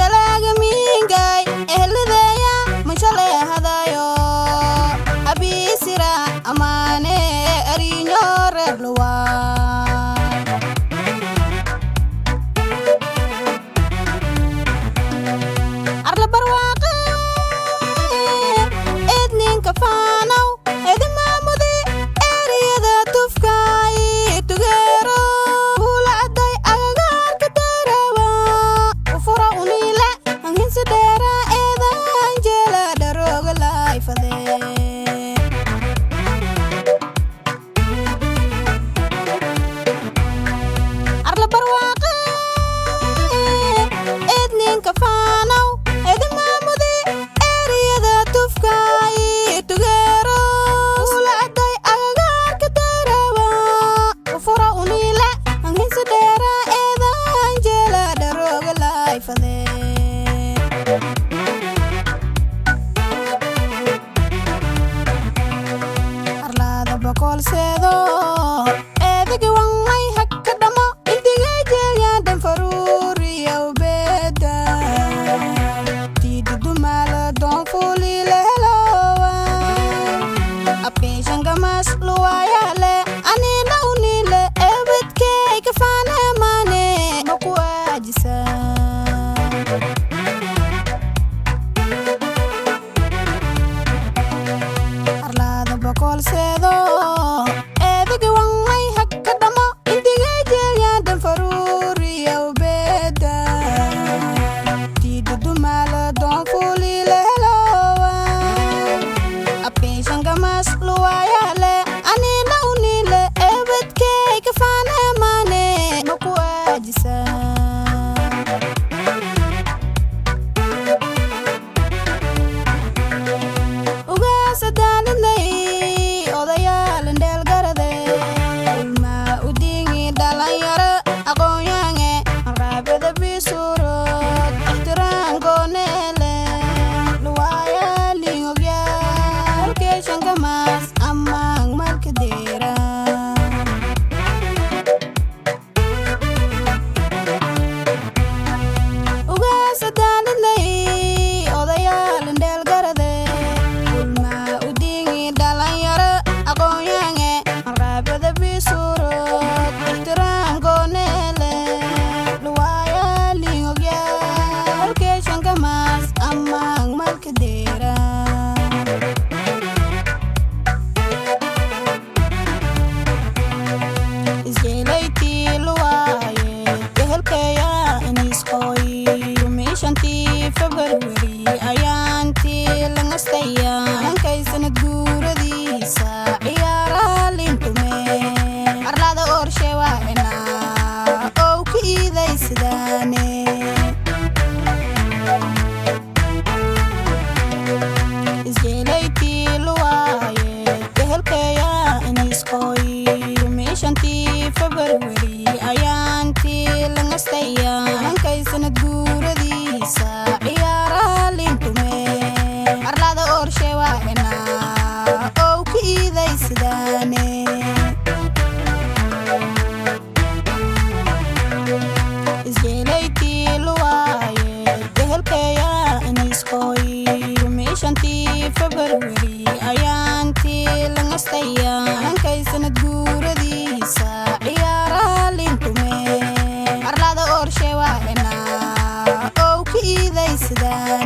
Agalaga mingay ehledaya mashale hadayo abisira amane ariño Reer Luwaay arla barwaaqe ednin kafanaw edimamudi eriyada tufkay tugero huladay agagarka dayraba ufura unile anginsi dheera eedan jela daroga laifade arla barwaaqe ednin kafanaw edimamudi eriyada tufkay tugero huladay agagarka dayraba ufura unile anginsi dheera eedan jela daroga laifade arlada bakol seedo eedigi wangay hakka dhamo intigay jeelyaadhan faruuriya ubeda tiidudumala doonfuli lehelowa apeeshangamas luwaayale anina unile ebedkey kafaane maane makuwaajisa arlada bakol seedo eedigi wangay hakka dhamo intigay jeelyaadhan faruuriya ubeda tiidudumala doonfuli lehelowa apeeshangamas luwaayale anina unile ebedkey kafaane maane makuwaajisa ugaasadaalinay odayaalan dheelgarade ulma udingi dhalinyaro aqoonyaange raabada bisurod ixtiraan gooneele luwaayaalin ogyaal keeshankamaas ammaang malka deera ugaasadaalinay odayaalan dheelgarade ulma udingi dhalinyaro aqoonyaange raabada bisurod ixtiraan gooneele luwaayaalin ogyaal keeshankamaas ammaang malka deera isjeelayti luwaaye ehelkeya iniskoy meeshantii February ayaantii langastaya hankay sanad guuradiisa ciyaaraha lintume arlada orshe waacina ow ka iidaysidaane isjeelayti luwaaye ehelkeya iniskoy meeshantii February ayaantii langastaya hankay sanad guuradiisa ciyaaraha lintume arlada orshe waacina ow ka iidaysidaane isjeelayti luwaaye ehelkeya iniskoy meeshantii February ayaantii langastaya hankay sanad guuradiisa ciyaaraha lintume arlada orshe waacina ow ka iidaysidaane